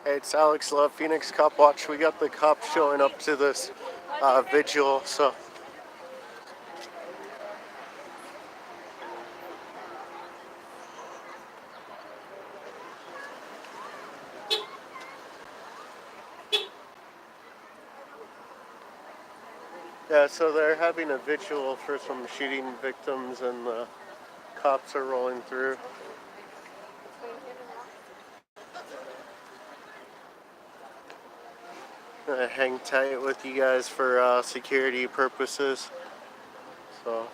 Hey, it's Alex Love, Phoenix Cop Watch. We got the cops showing up to this vigil, so yeah, so they're having a vigil for some shooting victims, and the cops are rolling through. Gonna hang tight with you guys for security purposes. So,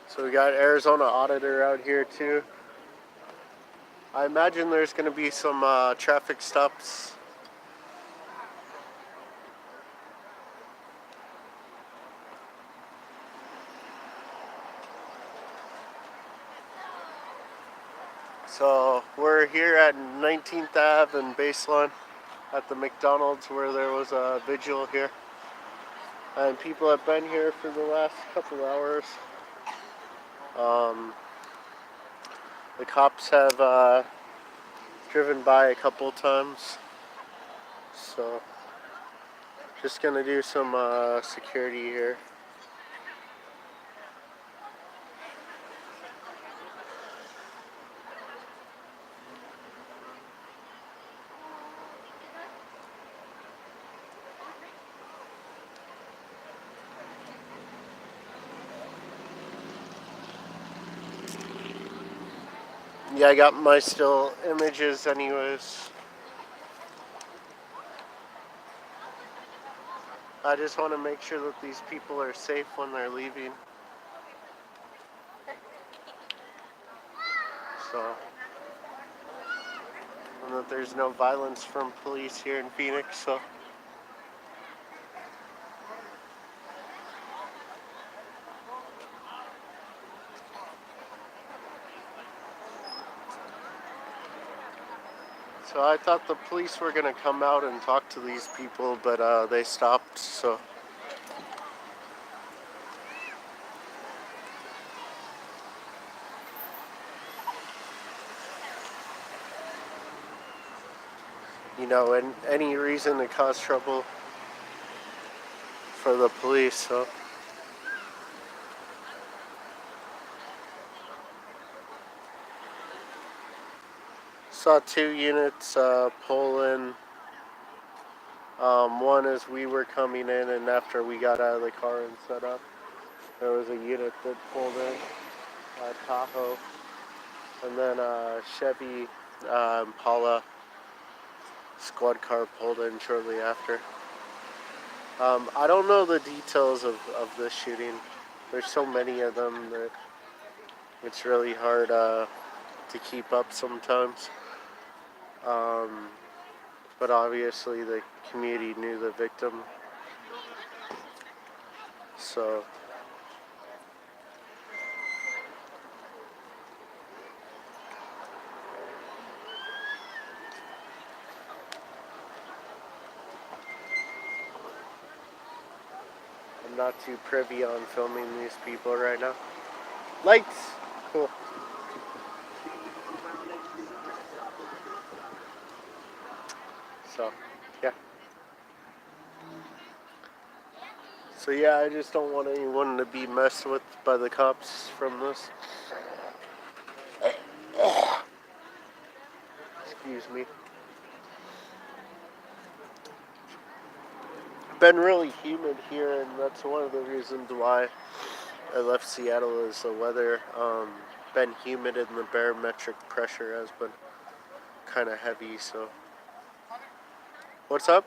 so we got Arizona Auditor out here too. I imagine there's gonna be some traffic stops. So we're here at 19th Ave and Baseline at the McDonald's where there was a vigil here. And people have been here for the last couple hours. Um, the cops have driven by a couple times, so just gonna do some security here. Yeah, I got my still images anyways. I just want to make sure that these people are safe when they're leaving. So, and that there's no violence from police here in Phoenix, so. So I thought the police were gonna come out and talk to these people, but they stopped, so. You know, and any reason to cause trouble for the police, so. Saw two units pull in. One as we were coming in, and after we got out of the car and set up, there was a unit that pulled in, Tahoe, and then Chevy Impala squad car pulled in shortly after. I don't know the details of this shooting. There's so many of them that it's really hard to keep up sometimes. Um, but obviously the community knew the victim, so. I'm not too privy on filming these people right now. Lights! Cool. So, yeah. So, yeah, I just don't want anyone to be messed with by the cops from this. Excuse me. Been really humid here, and that's one of the reasons why I left Seattle is the weather. Been humid, and the barometric pressure has been kind of heavy, so. What's up?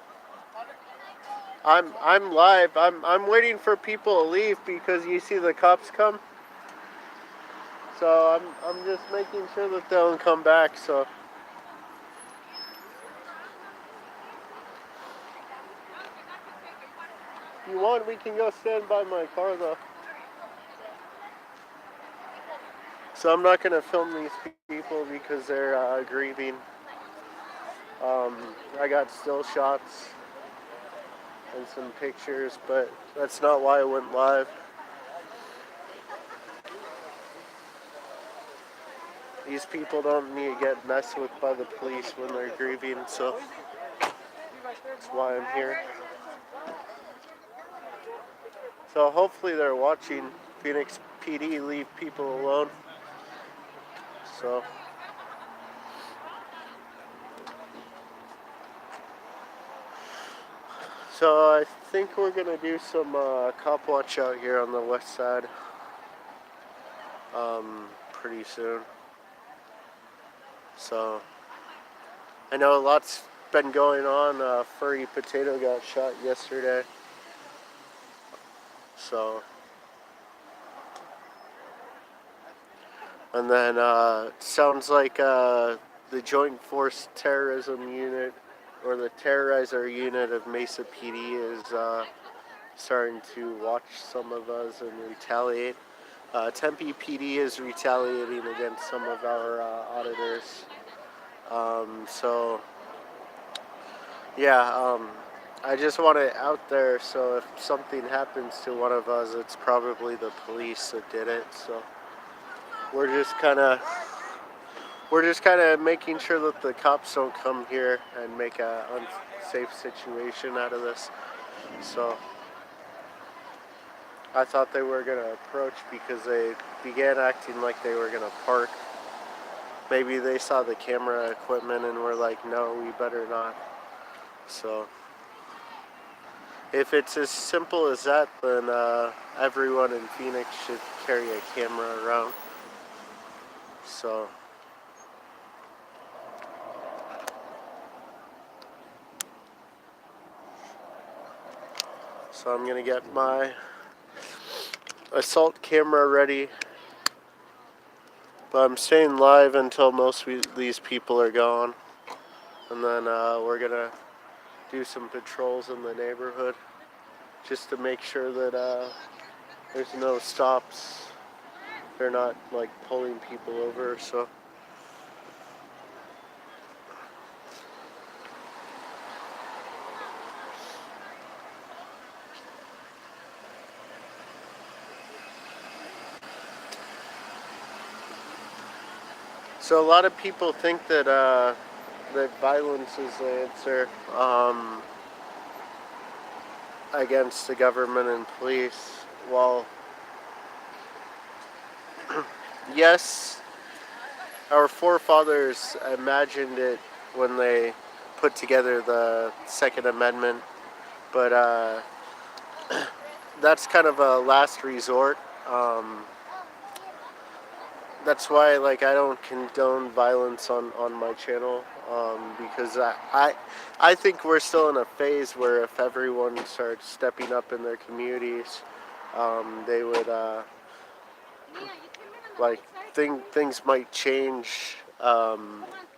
I'm live. I'm waiting for people to leave because you see the cops come. So I'm just making sure that they'll come back. So if you want, we can go stand by my car though. So I'm not gonna film these people because they're grieving. Um, I got still shots and some pictures, but that's not why I went live. These people don't need to get messed with by the police when they're grieving, so that's why I'm here. So hopefully they're watching. Phoenix PD, leave people alone. So I think we're gonna do some cop watch out here on the west side pretty soon. So I know a lot's been going on. Furry Potato got shot yesterday. So, and then sounds like the Joint Force Terrorism Unit or the Terrorizer Unit of Mesa PD is starting to watch some of us and retaliate. Tempe PD is retaliating against some of our auditors. So, yeah, I just want it out there so if something happens to one of us, it's probably the police that did it. So we're just kind of making sure that the cops don't come here and make a unsafe situation out of this. So I thought they were gonna approach because they began acting like they were gonna park. Maybe they saw the camera equipment and were like, no, we better not. So if it's as simple as that, then everyone in Phoenix should carry a camera around. So I'm gonna get my assault camera ready, but I'm staying live until most of these people are gone, and then we're gonna do some patrols in the neighborhood just to make sure that there's no stops. They're not like pulling people over. So a lot of people think that that violence is the answer against the government and police. Well, yes, our forefathers imagined it when they put together the Second Amendment, but that's kind of a last resort. That's why, like, I don't condone violence on my channel, because I think we're still in a phase where if everyone starts stepping up in their communities, they would like things might change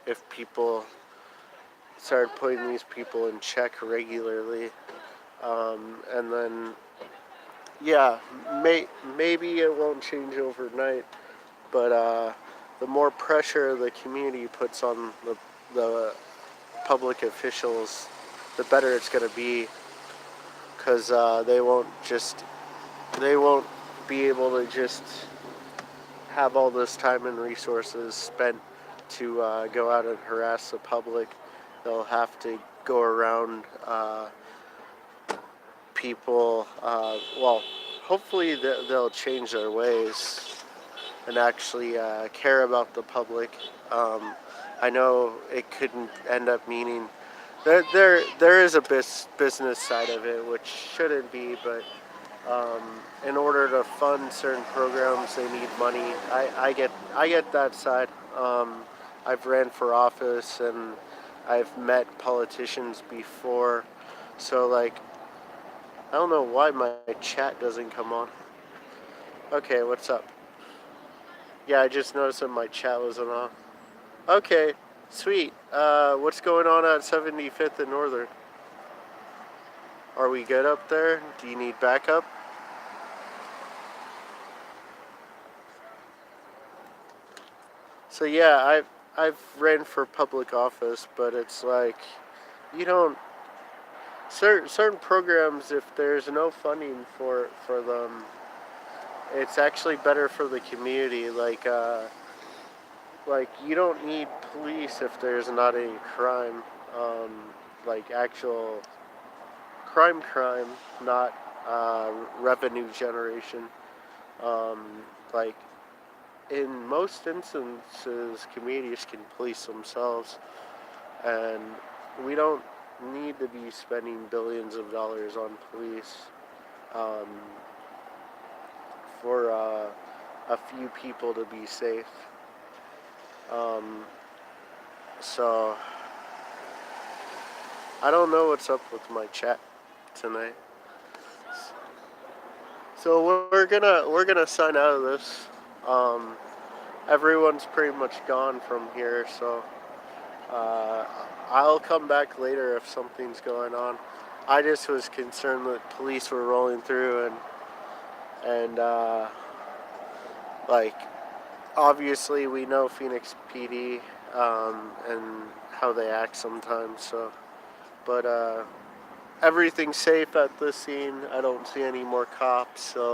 if people started putting these people in check regularly, and then yeah, maybe it won't change overnight, but the more pressure the community puts on the public officials, the better it's going to be, because they won't be able to just have all this time and resources spent to go out and harass the public. They'll have to go around people. Well, hopefully they'll change their ways and actually care about the public. I know it couldn't end up meaning there is a business side of it, which shouldn't be, but in order to fund certain programs, they need money. I get that side. I've ran for office and I've met politicians before, so like I don't know why my chat doesn't come on. Okay, what's up? Yeah, I just noticed that my chat wasn't on. Okay, sweet. What's going on at 75th and Northern? Are we good up there? Do you need backup? So yeah, I've ran for public office, but it's like you don't certain programs, if there's no funding for them, it's actually better for the community. Like you don't need police if there's not any crime, like actual crime, not revenue generation. Um, like in most instances, communities can police themselves, and we don't need to be spending billions of dollars on police um, for a few people to be safe. Um, so I don't know what's up with my chat tonight. So we're gonna sign out of this. Um, Everyone's pretty much gone from here, so uh, I'll come back later if something's going on. I just was concerned that police were rolling through and like obviously we know Phoenix PD and how they act sometimes. So, but everything's safe at the scene. I don't see any more cops. So.